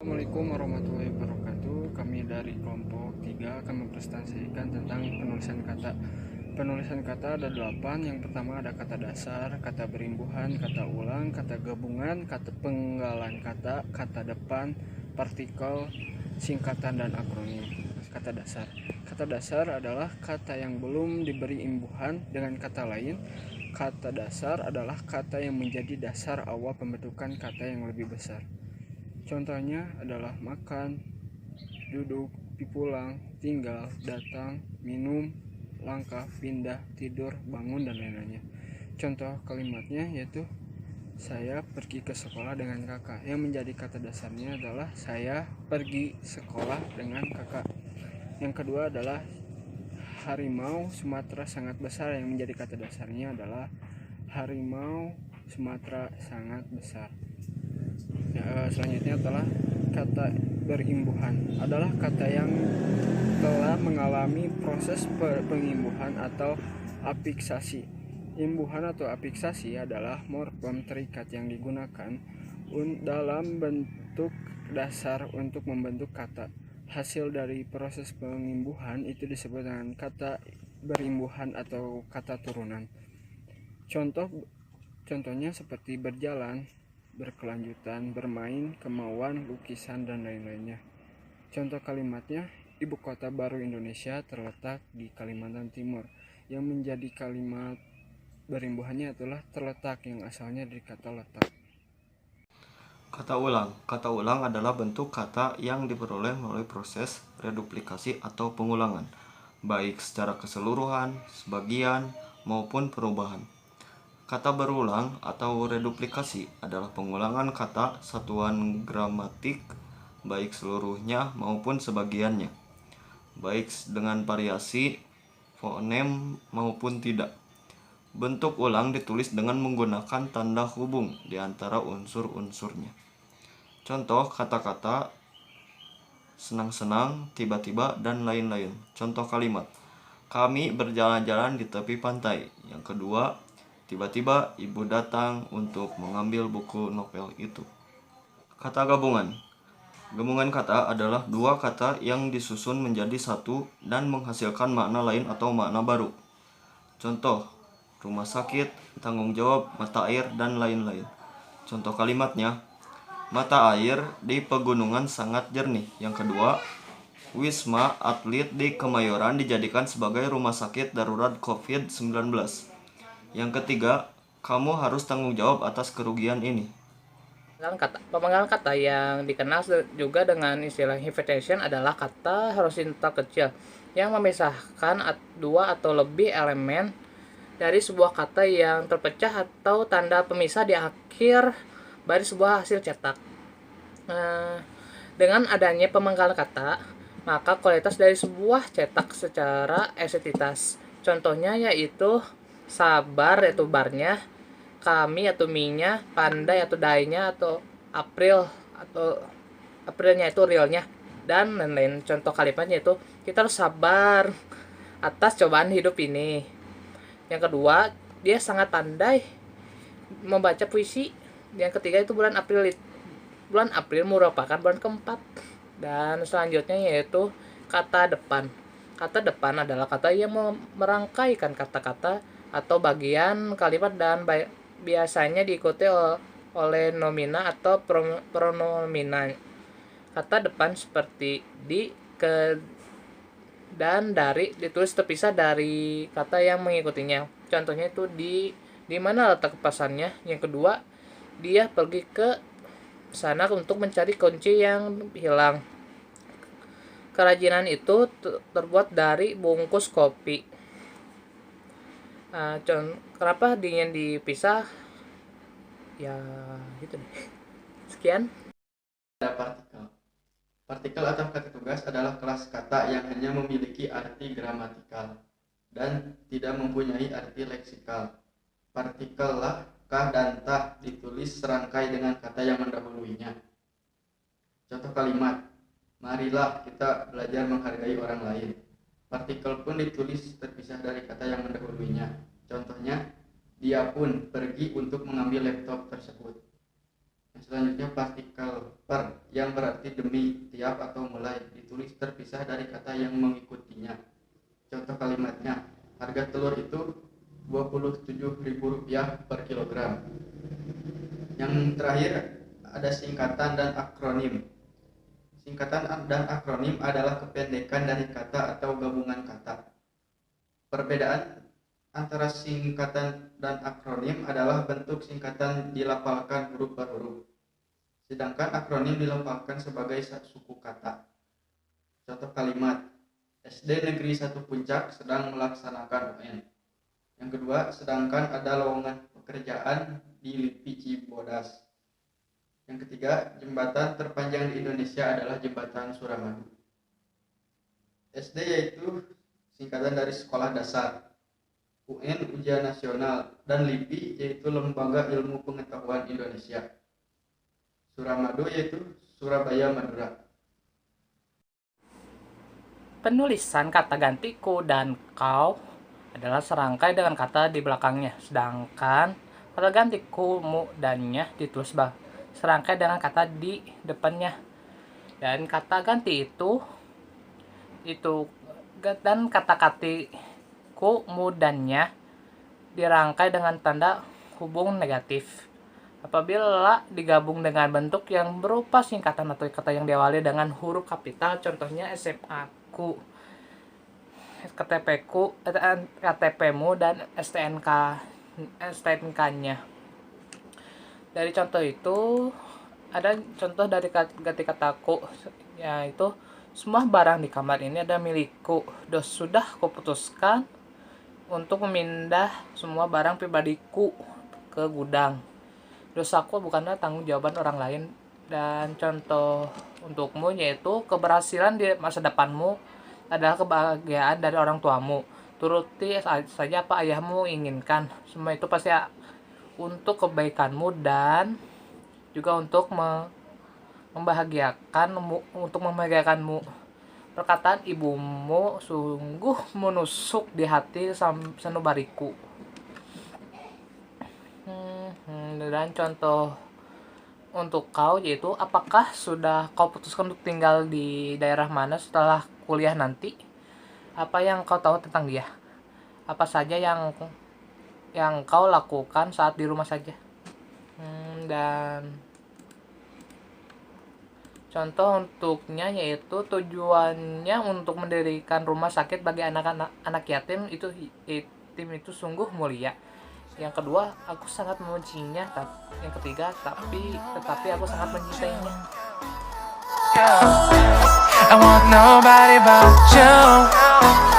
Assalamualaikum warahmatullahi wabarakatuh. Kami dari kelompok 3 akan mempresentasikan tentang penulisan kata. Penulisan kata ada 8. Yang pertama ada kata dasar, kata berimbuhan, kata ulang, kata gabungan, kata penggalan kata, kata depan, partikel, singkatan, dan akronim. Kata dasar. Kata dasar adalah kata yang belum diberi imbuhan. Dengan kata lain, kata dasar adalah kata yang menjadi dasar awal pembentukan kata yang lebih besar. Contohnya adalah makan, duduk, pulang, tinggal, datang, minum, langkah, pindah, tidur, bangun, dan lain-lainnya. Contoh kalimatnya yaitu saya pergi ke sekolah dengan kakak. Yang menjadi kata dasarnya adalah saya pergi sekolah dengan kakak. Yang kedua adalah harimau Sumatera sangat besar. Yang menjadi kata dasarnya adalah harimau Sumatera sangat besar. Selanjutnya adalah kata berimbuhan, adalah kata yang telah mengalami proses pengimbuhan atau afiksasi. Imbuhan atau afiksasi adalah morfem terikat yang digunakan dalam bentuk dasar untuk membentuk kata. Hasil dari proses pengimbuhan itu disebut dengan kata berimbuhan atau kata turunan. Contohnya seperti berjalan, berkelanjutan, bermain, kemauan, lukisan, dan lain-lainnya. Contoh kalimatnya, ibu kota baru Indonesia terletak di Kalimantan Timur. Yang menjadi kalimat berimbuhannya adalah terletak, yang asalnya dari kata letak. Kata ulang. Kata ulang adalah bentuk kata yang diperoleh melalui proses reduplikasi atau pengulangan, baik secara keseluruhan, sebagian, maupun perubahan. Kata berulang atau reduplikasi adalah pengulangan kata satuan gramatik, baik seluruhnya maupun sebagiannya, baik dengan variasi fonem maupun tidak. Bentuk ulang ditulis dengan menggunakan tanda hubung di antara unsur-unsurnya. Contoh kata-kata senang-senang, tiba-tiba, dan lain-lain. Contoh kalimat, kami berjalan-jalan di tepi pantai. Yang kedua, tiba-tiba ibu datang untuk mengambil buku novel itu. Kata gabungan. Gabungan kata adalah dua kata yang disusun menjadi satu dan menghasilkan makna lain atau makna baru. Contoh, rumah sakit, tanggung jawab, mata air, dan lain-lain. Contoh kalimatnya, mata air di pegunungan sangat jernih. Yang kedua, Wisma Atlet di Kemayoran dijadikan sebagai rumah sakit darurat COVID-19. Yang ketiga, kamu harus tanggung jawab atas kerugian ini. Pemanggalan kata yang dikenal juga dengan istilah hyphenation adalah kata horizontal kecil yang memisahkan dua atau lebih elemen dari sebuah kata yang terpecah atau tanda pemisah di akhir baris sebuah hasil cetak. Dengan adanya pemanggalan kata, maka kualitas dari sebuah cetak secara estetis. Contohnya yaitu sabar yaitu barnya, kami atau minya, pandai atau dainya, atau aprilnya itu realnya, dan lain-lain. Contoh kalimatnya itu kita harus sabar atas cobaan hidup ini. Yang kedua, dia sangat pandai membaca puisi. Yang ketiga itu bulan April merupakan bulan keempat. Dan selanjutnya yaitu kata depan. Kata depan adalah kata yang merangkaikan kata-kata atau bagian kalimat dan biasanya diikuti oleh nomina atau pronomina. Kata depan seperti di, ke, dan dari ditulis terpisah dari kata yang mengikutinya. Contohnya itu di mana letak pesannya. Yang kedua, dia pergi ke sana untuk mencari kunci yang hilang. Kerajinan itu terbuat dari bungkus kopi. Kenapa dingin dipisah? Ya, gitu deh. Sekian. Ada partikel. Partikel atau kata tugas adalah kelas kata yang hanya memiliki arti gramatikal dan tidak mempunyai arti leksikal. Partikel lah, kah, dan tah ditulis serangkai dengan kata yang mendahuluinya. Contoh kalimat, marilah kita belajar menghargai orang lain. Partikel pun ditulis terpisah dari kata yang mendahuluinya. Contohnya, dia pun pergi untuk mengambil laptop tersebut. Selanjutnya partikel per yang berarti demi, tiap, atau mulai, ditulis terpisah dari kata yang mengikutinya. Contoh kalimatnya, harga telur itu Rp27.000 per kilogram. Yang terakhir ada singkatan dan akronim. Singkatan dan akronim adalah kependekan dari kata atau gabungan kata. Perbedaan antara singkatan dan akronim adalah bentuk singkatan dilafalkan huruf per huruf, sedangkan akronim dilafalkan sebagai suku kata. Contoh kalimat, SD Negeri 1 Puncak sedang melaksanakan UN. Yang kedua, sedangkan ada lowongan pekerjaan di LIPI Cibodas. Yang ketiga, jembatan terpanjang di Indonesia adalah jembatan Suramadu. SD yaitu singkatan dari sekolah dasar, UN ujian nasional, dan LIPI yaitu Lembaga Ilmu Pengetahuan Indonesia. Suramadu yaitu Surabaya, Madura. Penulisan kata ganti ku dan kau adalah serangkai dengan kata di belakangnya, sedangkan kata ganti ku, mu, dan nya ditulis serangkai dengan kata di depannya. Dan kata ganti itu dan kata ganti ku, mu, dan nya dirangkai dengan tanda hubung negatif apabila digabung dengan bentuk yang berupa singkatan atau kata yang diawali dengan huruf kapital, contohnya SMA ku, KTP ku, KTP-mu, dan STNK-nya. Dari contoh itu ada contoh dari ganti kataku, yaitu semua barang di kamar ini ada milikku. Sudah kuputuskan untuk memindah semua barang pribadiku ke gudang. Dosaku bukanlah tanggung jawaban orang lain. Dan contoh untukmu yaitu keberhasilan di masa depanmu adalah kebahagiaan dari orang tuamu. Turuti saja apa ayahmu inginkan. Semua itu pasti untuk kebaikanmu dan juga untuk membahagiakanmu. Perkataan ibumu sungguh menusuk di hati sanubariku. Dan contoh untuk kau yaitu, apakah sudah kau putuskan untuk tinggal di daerah mana setelah kuliah nanti? Apa yang kau tahu tentang dia? Apa saja yang kau lakukan saat di rumah saja? Dan contoh untuknya yaitu tujuannya untuk mendirikan rumah sakit bagi anak yatim itu sungguh mulia. Yang kedua, aku sangat memujinya. Yang ketiga, tetapi aku sangat mencintainya. I want nobody but you.